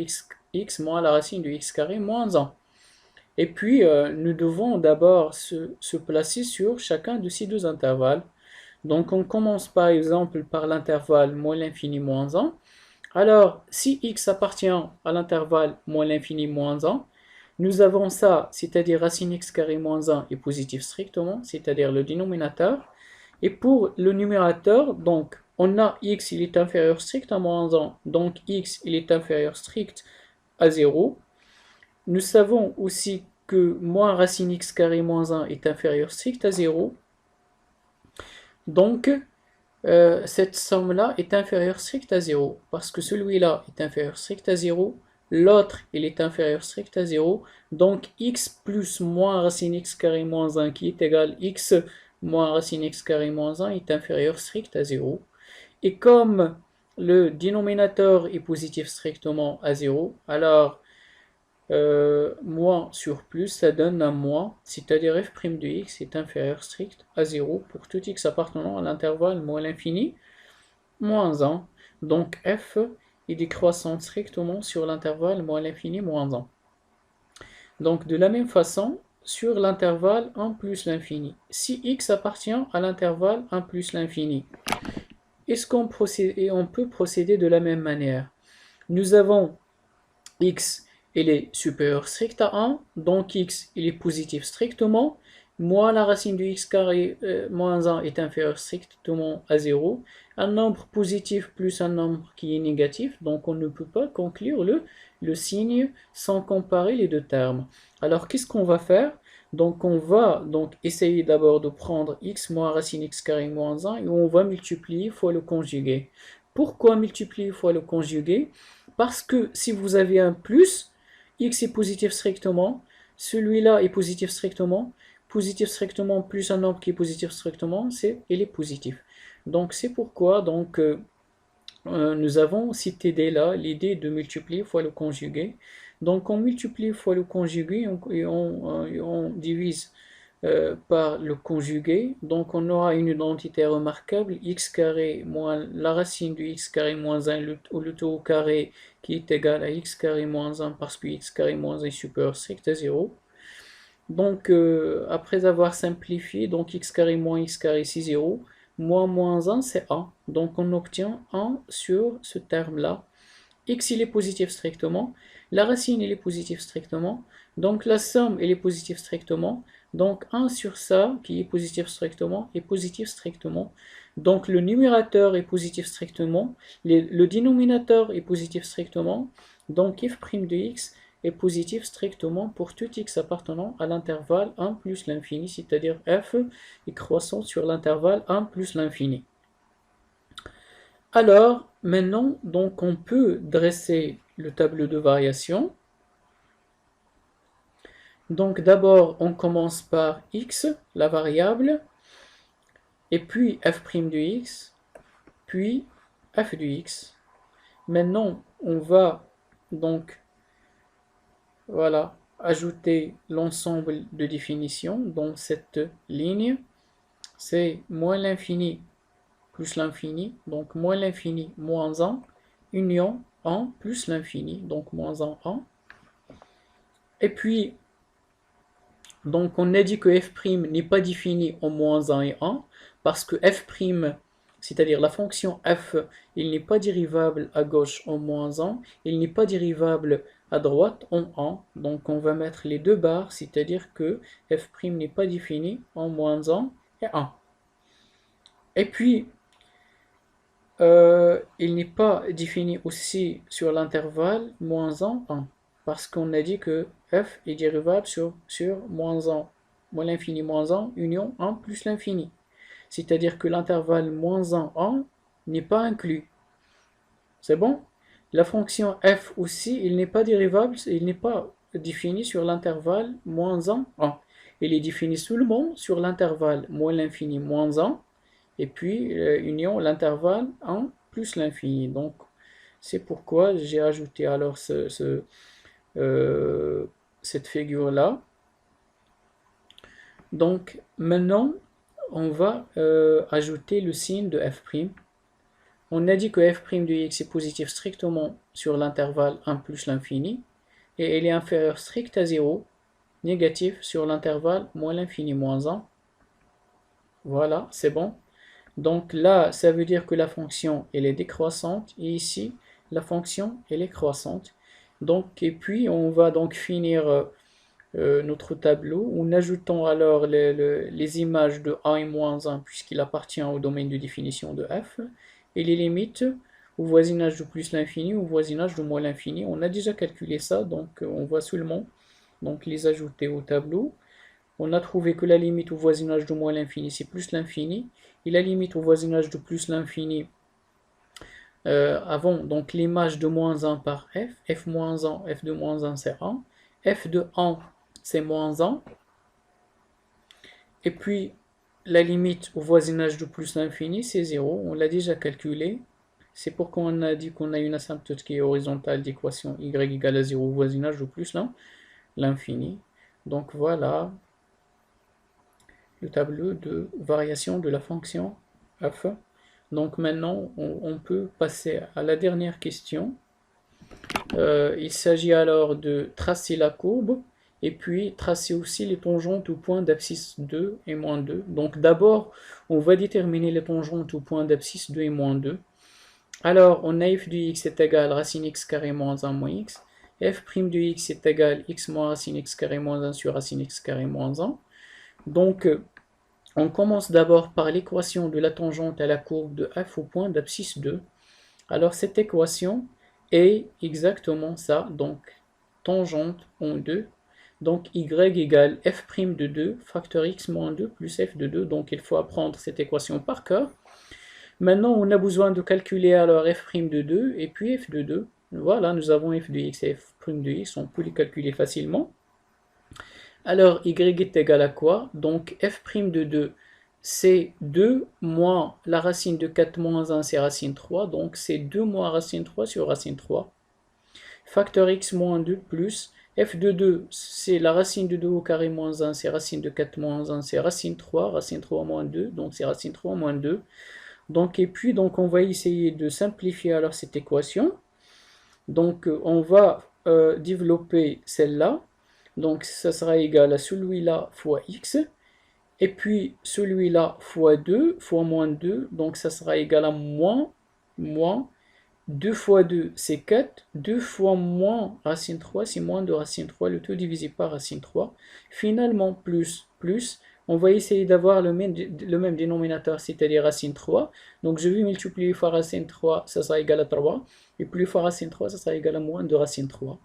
x moins la racine de x carré moins 1. Et puis, nous devons d'abord se placer sur chacun de ces deux intervalles. Donc, on commence par exemple par l'intervalle moins l'infini moins 1. Alors, si x appartient à l'intervalle moins l'infini moins 1, nous avons ça, c'est-à-dire racine x carré moins 1 est positif strictement, c'est-à-dire le dénominateur. Et pour le numérateur, donc, on a x, il est inférieur strict à moins 1, donc x, il est inférieur strict à 0. Nous savons aussi que moins racine x carré moins 1 est inférieur strict à 0. Donc, cette somme-là est inférieure strict à 0. Parce que celui-là est inférieur strict à 0. L'autre, il est inférieur strict à 0. Donc, x plus moins racine x carré moins 1 qui est égal x moins racine x carré moins 1 est inférieur strict à 0. Et comme le dénominateur est positif strictement à 0, alors moins sur plus, ça donne un moins, c'est-à-dire f' de x est inférieur strict à 0 pour tout x appartenant à l'intervalle moins l'infini, moins 1. Donc f est décroissant strictement sur l'intervalle moins l'infini, moins 1. Donc de la même façon, sur l'intervalle 1 plus l'infini, si x appartient à l'intervalle 1 plus l'infini, est-ce qu'on peut procéder de la même manière? Nous avons x, il est supérieur strict à 1, donc x, il est positif strictement, moins la racine de x carré moins 1 est inférieur strictement à 0, un nombre positif plus un nombre qui est négatif, donc on ne peut pas conclure le signe sans comparer les deux termes. Alors qu'est-ce qu'on va faire? Donc on va donc essayer d'abord de prendre x moins racine x carré moins 1 et on va multiplier fois le conjugué. Pourquoi multiplier fois le conjugué? Parce que si vous avez un plus, x est positif strictement, celui-là est positif strictement plus un nombre qui est positif strictement, il est positif. Donc c'est pourquoi nous avons cette idée-là, l'idée de multiplier fois le conjugué. Donc on multiplie fois le conjugué et on divise par le conjugué. Donc on aura une identité remarquable, x carré moins la racine de x carré moins 1 le tout au carré qui est égal à x carré moins 1 parce que x carré moins 1 est supérieur strict à 0. Donc après avoir simplifié, donc x carré moins x carré c'est 0. Moins 1 c'est 1. Donc on obtient 1 sur ce terme-là. X il est positif strictement. La racine il est positif strictement. Donc la somme elle est positive strictement. Donc 1 sur ça qui est positif strictement est positif strictement. Donc le numérateur est positif strictement. Le dénominateur est positif strictement. Donc f' de x est positif strictement pour tout x appartenant à l'intervalle 1 plus l'infini, c'est-à-dire f est croissant sur l'intervalle 1 plus l'infini. Alors, maintenant, donc on peut dresser le tableau de variation. Donc d'abord, on commence par x, la variable, et puis f' de x, puis f de x. Maintenant, on va donc voilà, ajouter l'ensemble de définitions dans cette ligne. C'est moins l'infini plus l'infini, donc moins l'infini moins 1, union 1 plus l'infini, donc moins 1, 1. Et puis, donc on a dit que f' n'est pas défini en moins 1 et 1, parce que f', c'est-à-dire la fonction f, il n'est pas dérivable à gauche en moins 1, il n'est pas dérivable à droite en 1, donc on va mettre les deux barres, c'est-à-dire que f' n'est pas défini en moins 1 et 1. Et puis, il n'est pas défini aussi sur l'intervalle moins 1, 1, parce qu'on a dit que f est dérivable sur moins 1, moins l'infini moins 1, union 1 plus l'infini. C'est-à-dire que l'intervalle moins 1, 1 n'est pas inclus. C'est bon? La fonction f aussi, il n'est pas dérivable, il n'est pas défini sur l'intervalle moins 1, 1. Il est défini seulement sur l'intervalle moins l'infini moins 1, et puis union l'intervalle 1 plus l'infini. Donc c'est pourquoi j'ai ajouté alors cette figure-là. Donc maintenant, on va ajouter le signe de f'. On a dit que f' de x est positif strictement sur l'intervalle 1 plus l'infini, et elle est inférieure strict à 0, négatif sur l'intervalle moins l'infini moins 1. Voilà, c'est bon. Donc là, ça veut dire que la fonction, elle est décroissante, et ici, la fonction, elle est croissante. Donc, et puis, on va donc finir notre tableau en ajoutant alors les images de a et moins 1, puisqu'il appartient au domaine de définition de f, et les limites au voisinage de plus l'infini, au voisinage de moins l'infini. On a déjà calculé ça, donc on va seulement donc, les ajouter au tableau. On a trouvé que la limite au voisinage de moins l'infini, c'est plus l'infini, et la limite au voisinage de plus l'infini, avant, donc l'image de moins 1 par f moins 1, f de moins 1 c'est 1, f de 1 c'est moins 1, et puis la limite au voisinage de plus l'infini c'est 0, on l'a déjà calculé, c'est pourquoi on a dit qu'on a une asymptote qui est horizontale d'équation y égale à 0 au voisinage de plus l'infini. Donc voilà le tableau de variation de la fonction f. Donc maintenant, on peut passer à la dernière question. Il s'agit alors de tracer la courbe et puis tracer aussi les tangentes aux points d'abscisse 2 et moins 2. Donc d'abord, on va déterminer les tangentes aux points d'abscisse 2 et moins 2. Alors, on a f de x est égal à racine x carré moins 1 moins x. F' de x est égal à x moins racine x carré moins 1 sur racine x carré moins 1. Donc, on commence d'abord par l'équation de la tangente à la courbe de f au point d'abscisse 2. Alors cette équation est exactement ça, donc tangente en 2. Donc y égale f' de 2, facteur x moins 2 plus f de 2. Donc il faut apprendre cette équation par cœur. Maintenant, on a besoin de calculer alors f' de 2 et puis f de 2. Voilà, nous avons f de x et f' de x, on peut les calculer facilement. Alors, y est égal à quoi? Donc, f' de 2, c'est 2 moins la racine de 4 moins 1, c'est racine 3. Donc, c'est 2 moins racine 3 sur racine 3. Facteur x moins 2 plus f de 2, c'est la racine de 2 au carré moins 1, c'est racine de 4 moins 1, c'est racine 3 moins 2, donc c'est racine 3 moins 2. Donc, et puis, donc, on va essayer de simplifier alors cette équation. Donc, on va développer celle-là. Donc, ça sera égal à celui-là fois x. Et puis, celui-là fois 2 fois moins 2. Donc, ça sera égal à moins 2 fois 2, c'est 4. 2 fois moins racine 3, c'est moins de racine 3. Le tout divisé par racine 3. Finalement, plus. On va essayer d'avoir le même dénominateur, c'est-à-dire racine 3. Donc, je vais multiplier fois racine 3, ça sera égal à 3. Et plus fois racine 3, ça sera égal à moins de racine 3.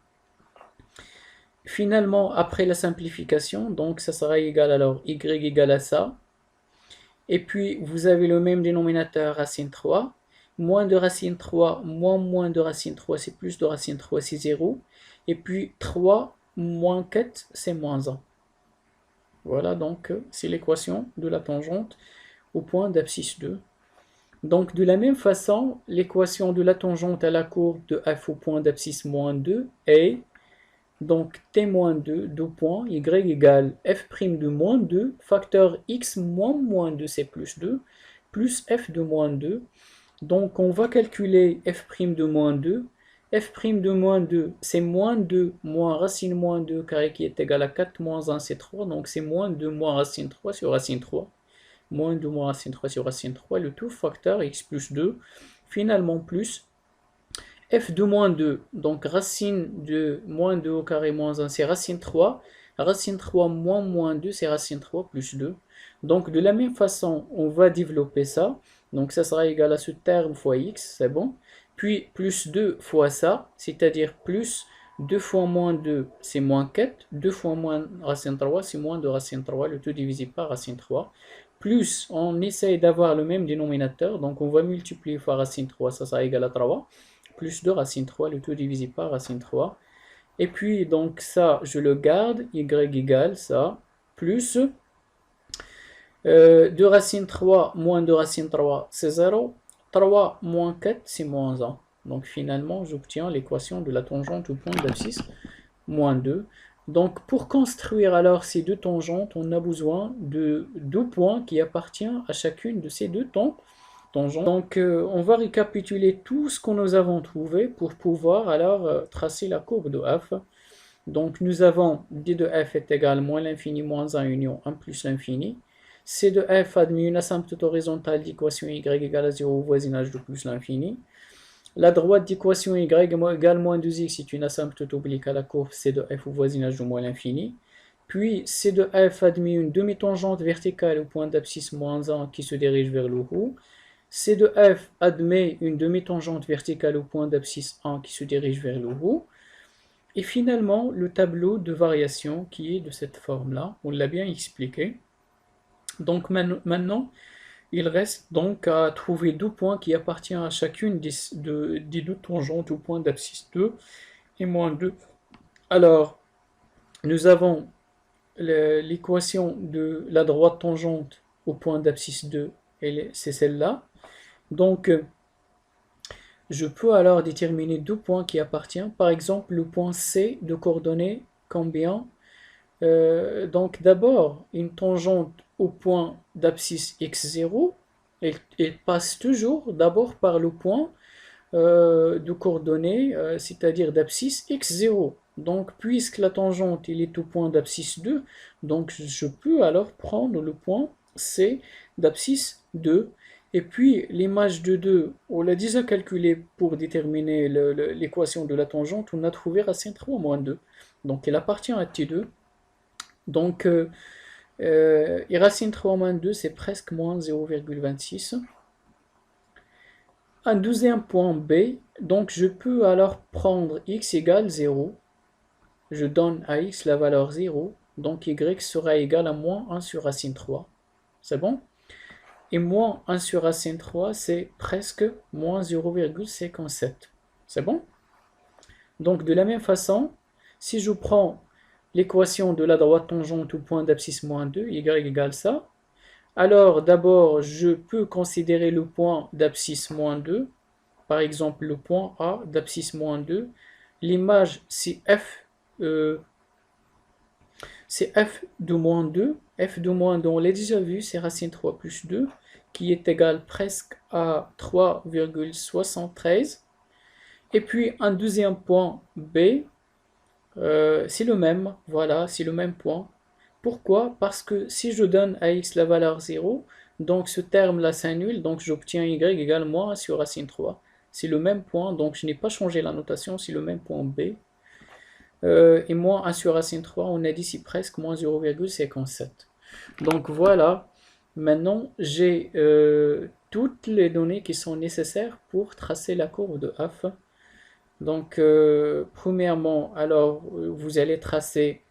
Finalement, après la simplification, donc ça sera égal alors y égale à ça. Et puis, vous avez le même dénominateur, racine 3. Moins de racine 3, moins de racine 3, c'est plus de racine 3, c'est 0. Et puis, 3 moins 4, c'est moins 1. Voilà, donc c'est l'équation de la tangente au point d'abscisse 2. Donc, de la même façon, l'équation de la tangente à la courbe de f au point d'abscisse moins 2 est donc t moins 2, 2 points, y égale f' de moins 2, facteur x moins 2, c'est plus 2, plus f de moins 2. Donc, on va calculer f' de moins 2. F' de moins 2, c'est moins 2 moins racine moins 2 carré qui est égal à 4 moins 1, c'est 3. Donc, c'est moins 2 moins racine 3 sur racine 3. Moins 2 moins racine 3 sur racine 3. Le tout facteur x plus 2. Finalement, plus f de moins 2. Donc, racine de moins 2 au carré moins 1, c'est racine 3. Racine 3 moins 2, c'est racine 3 plus 2. Donc, de la même façon, on va développer ça. Donc, ça sera égal à ce terme fois x, c'est bon. Puis, plus 2 fois ça, c'est-à-dire plus 2 fois moins 2, c'est moins 4. 2 fois moins racine 3, c'est moins de racine 3. Le tout divisé par racine 3. Plus, on essaye d'avoir le même dénominateur. Donc, on va multiplier fois racine 3, ça sera égal à 3. Plus 2 racine 3, le tout divisé par racine 3. Et puis, donc, ça, je le garde. Y égale ça. Plus 2 racine 3 moins 2 racine 3, c'est 0. 3 moins 4, c'est moins 1. Donc finalement, j'obtiens l'équation de la tangente au point d'abscisse, moins 2. Donc pour construire alors ces deux tangentes, on a besoin de deux points qui appartiennent à chacune de ces deux tangentes. Donc on va récapituler tout ce que nous avons trouvé pour pouvoir alors tracer la courbe de f. Donc nous avons d de f est égal à moins l'infini moins 1 union 1 plus l'infini. C de f admet une asymptote horizontale d'équation y égale à 0 au voisinage de plus l'infini. La droite d'équation y égale moins 2x est une asymptote oblique à la courbe C de f au voisinage de moins l'infini. Puis C de f admet une demi-tangente verticale au point d'abscisse moins 1 qui se dirige vers le haut. C de f admet une demi-tangente verticale au point d'abscisse 1 qui se dirige vers le haut. Et finalement, le tableau de variation qui est de cette forme-là, on l'a bien expliqué. Donc maintenant, il reste donc à trouver deux points qui appartiennent à chacune des deux tangentes au point d'abscisse 2 et moins 2. Alors, nous avons l'équation de la droite tangente au point d'abscisse 2, c'est celle-là. Donc, je peux alors déterminer deux points qui appartiennent. Par exemple, le point C de coordonnées combien donc d'abord, une tangente au point d'abscisse x0, elle passe toujours d'abord par le point de coordonnées, c'est-à-dire d'abscisse x0. Donc puisque la tangente elle est au point d'abscisse 2, donc je peux alors prendre le point C d'abscisse 2. Et puis l'image de 2, on l'a déjà calculé pour déterminer l'équation de la tangente, on a trouvé racine 3 moins 2. Donc elle appartient à T2. Donc, et racine 3 moins 2, c'est presque moins 0,26. Un deuxième point B, donc je peux alors prendre x égale 0. je donne à x la valeur 0, donc y sera égal à moins 1 sur racine 3. C'est bon? Et moins 1 sur racine 3, c'est presque moins 0,57. C'est bon? Donc de la même façon, si je prends l'équation de la droite tangente au point d'abscisse moins 2, y égale ça, alors d'abord je peux considérer le point d'abscisse moins 2, par exemple le point A d'abscisse moins 2, l'image euh, c'est f de moins 2, f de moins 2 on l'a déjà vu, c'est racine 3 plus 2, qui est égal presque à 3,73. Et puis un deuxième point B, c'est le même, voilà, c'est le même point. Pourquoi? Parce que si je donne à x la valeur 0, donc ce terme-là s'annule, donc j'obtiens y égale moins 1 sur racine 3. C'est le même point, donc je n'ai pas changé la notation, c'est le même point B. Et moins 1 sur racine 3, on a dit c'est presque moins 0,57. Donc voilà, maintenant j'ai toutes les données qui sont nécessaires pour tracer la courbe de f. Donc premièrement, alors vous allez tracer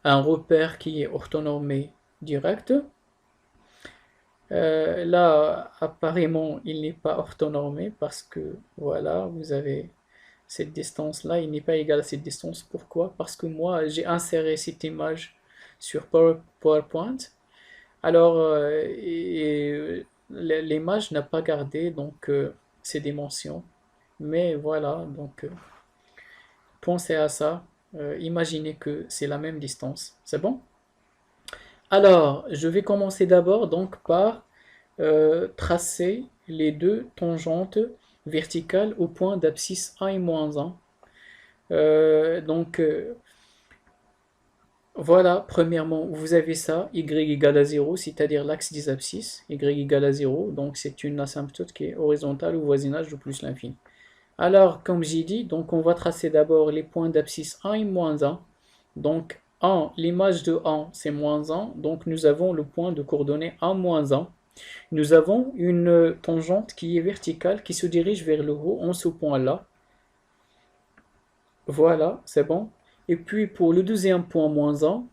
un repère qui est orthonormé direct. Là, apparemment, il n'est pas orthonormé parce que voilà, vous avez cette distance-là, il n'est pas égal à cette distance. Pourquoi? Parce que moi, j'ai inséré cette image sur PowerPoint. Alors, l'image n'a pas gardé donc ses dimensions. Mais voilà, donc pensez à ça. Imaginez que c'est la même distance. C'est bon? Alors, je vais commencer d'abord donc par tracer les deux tangentes verticales au point d'abscisse 1 et moins 1. Voilà, premièrement, vous avez ça, y égale à 0, c'est-à-dire l'axe des abscisses, y égale à 0, donc c'est une asymptote qui est horizontale au voisinage de plus l'infini. Alors, comme j'ai dit, donc on va tracer d'abord les points d'abscisse 1 et moins 1. Donc, 1, l'image de 1, c'est moins 1, donc nous avons le point de coordonnées 1, moins 1. Nous avons une tangente qui est verticale, qui se dirige vers le haut en ce point-là. Voilà, c'est bon. Et puis pour le deuxième point, moins 1,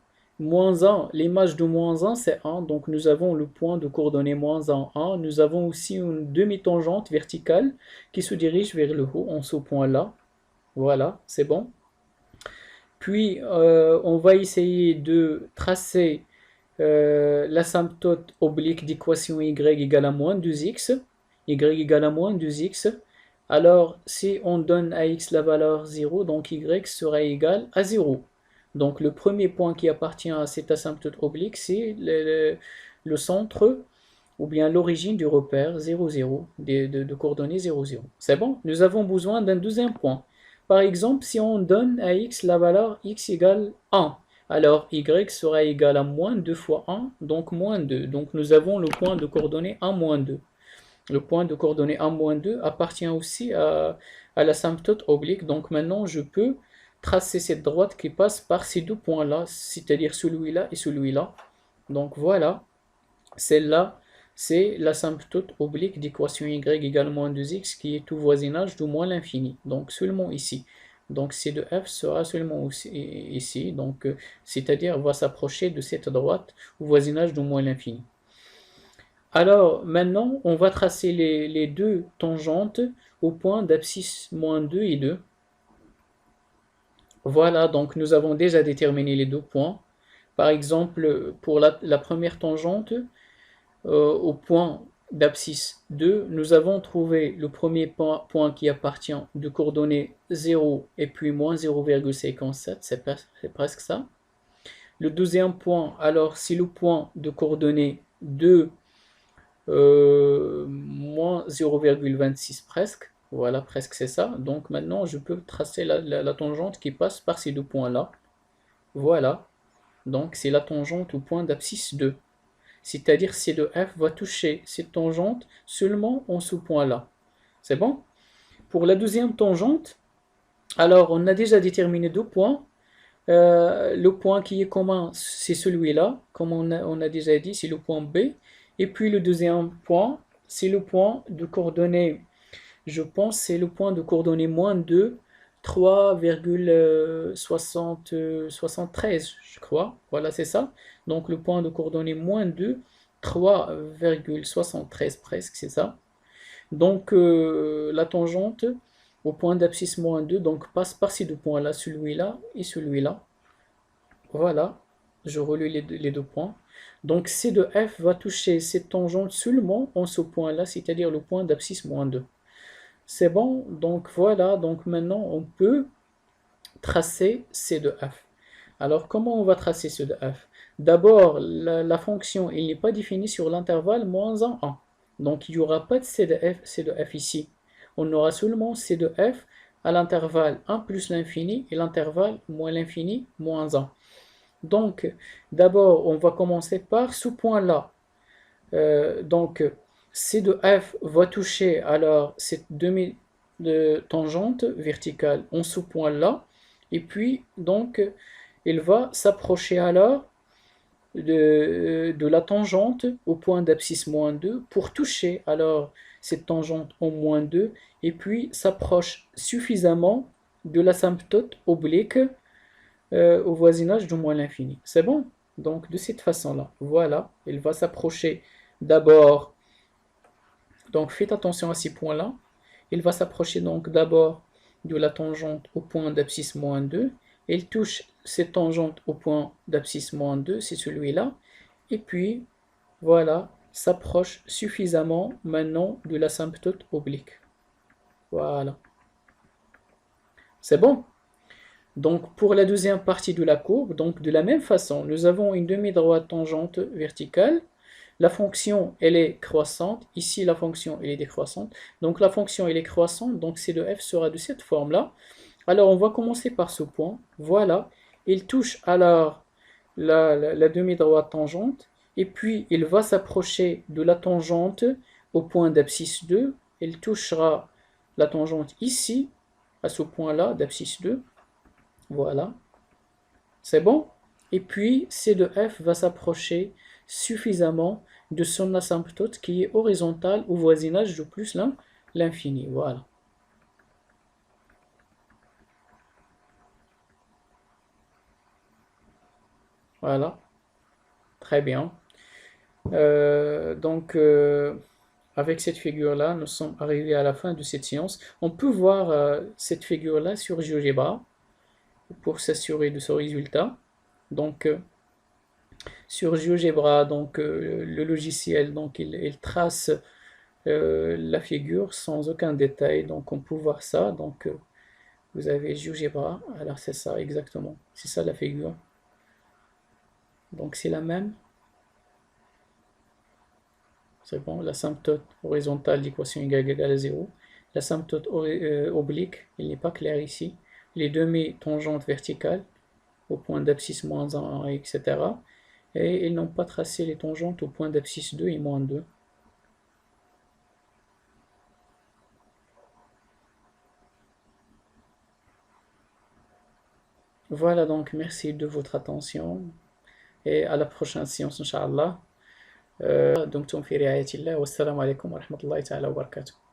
l'image de moins 1, c'est 1. Donc nous avons le point de coordonnées moins 1, 1. Nous avons aussi une demi-tangente verticale qui se dirige vers le haut en ce point-là. Voilà, c'est bon. Puis on va essayer de tracer l'asymptote oblique d'équation y égale à moins 2x, y égale à moins 2x, alors si on donne à x la valeur 0, donc y sera égal à 0. Donc le premier point qui appartient à cette asymptote oblique, c'est le centre ou bien l'origine du repère 0, 0, de coordonnées 0, 0. C'est bon? Nous avons besoin d'un deuxième point. Par exemple, si on donne à x la valeur x égale 1, alors y sera égal à moins 2 fois 1, donc moins 2. Donc nous avons le point de coordonnées 1, moins 2. Le point de coordonnées 1, moins 2 appartient aussi à l'asymptote oblique. Donc maintenant, je peux tracer cette droite qui passe par ces deux points-là, c'est-à-dire celui-là et celui-là. Donc voilà, celle-là, c'est l'asymptote oblique d'équation y égale moins 2x qui est tout voisinage de moins l'infini. Donc seulement ici. Donc C de f sera seulement ici, donc c'est-à-dire va s'approcher de cette droite au voisinage de moins l'infini. Alors maintenant, on va tracer les deux tangentes au point d'abscisse moins 2 et 2. Voilà, donc nous avons déjà déterminé les deux points. Par exemple, pour la première tangente, au point d'abscisse 2, nous avons trouvé le premier point qui appartient de coordonnées 0 et puis moins 0,57, c'est presque ça. Le deuxième point, alors c'est le point de coordonnées 2, moins 0,26 presque, voilà, presque c'est ça. Donc maintenant, je peux tracer la tangente qui passe par ces deux points-là. Voilà, donc c'est la tangente au point d'abscisse 2. C'est-à-dire C de f va toucher cette tangente seulement en ce point-là. C'est bon? Pour la deuxième tangente, alors on a déjà déterminé deux points. Le point qui est commun, c'est celui-là, comme on a déjà dit, c'est le point B. Et puis le deuxième point, c'est le point de coordonnées, je pense, c'est le point de coordonnées moins 2 3,73, je crois. Voilà, c'est ça. Donc le point de coordonnée moins 2, 3,73 presque, c'est ça. Donc la tangente au point d'abscisse moins 2 donc passe par ces deux points-là, celui-là et celui-là. Voilà, je relis les deux points. Donc C de F va toucher cette tangente seulement en ce point-là, c'est-à-dire le point d'abscisse moins 2. C'est bon, donc voilà, donc maintenant on peut tracer C de F. Alors comment on va tracer C de F? D'abord, la fonction il n'est pas définie sur l'intervalle moins 1, 1. Donc il n'y aura pas de C de F ici. On aura seulement C de F à l'intervalle 1 plus l'infini et l'intervalle moins l'infini moins 1. Donc d'abord on va commencer par ce point-là. Donc C de F va toucher alors cette demi-tangente verticale en ce point-là. Et puis donc il va s'approcher alors de la tangente au point d'abscisse moins 2 pour toucher alors cette tangente en moins 2 et puis s'approche suffisamment de l'asymptote oblique au voisinage de moins l'infini. C'est bon? Donc de cette façon-là, voilà, il va s'approcher d'abord, donc faites attention à ces points-là, il va s'approcher donc d'abord de la tangente au point d'abscisse moins 2, il touche cette tangente au point d'abscisse moins 2, c'est celui-là, et puis voilà, s'approche suffisamment maintenant de l'asymptote oblique. Voilà. C'est bon? Donc pour la deuxième partie de la courbe, donc de la même façon, nous avons une demi-droite tangente verticale. La fonction elle est croissante, ici la fonction elle est décroissante. Donc la fonction elle est croissante, donc C de F sera de cette forme-là. Alors on va commencer par ce point, voilà. Il touche alors la demi-droite tangente, et puis il va s'approcher de la tangente au point d'abscisse 2. Il touchera la tangente ici, à ce point-là d'abscisse 2. Voilà, c'est bon? Et puis C de F va s'approcher suffisamment de son asymptote qui est horizontale au voisinage de plus l'infini. Voilà. Voilà, très bien. Donc, avec cette figure-là, nous sommes arrivés à la fin de cette séance. On peut voir cette figure-là sur GeoGebra pour s'assurer de ce résultat. Donc, sur GeoGebra, donc le logiciel, donc il trace la figure sans aucun détail. Donc, on peut voir ça. Donc, vous avez GeoGebra. Alors, c'est ça exactement. C'est ça la figure. Donc, c'est la même. C'est bon, l'asymptote horizontale d'équation y égale à 0. L'asymptote oblique, il n'est pas clair ici. Les demi-tangentes verticales au point d'abscisse moins 1, etc. Et ils n'ont pas tracé les tangentes au point d'abscisse 2 et moins 2. Voilà donc, merci de votre attention et à la prochaine séance, Inch'Allah. دمتم في رعاية الله والسلام عليكم ورحمة الله تعالى وبركاته.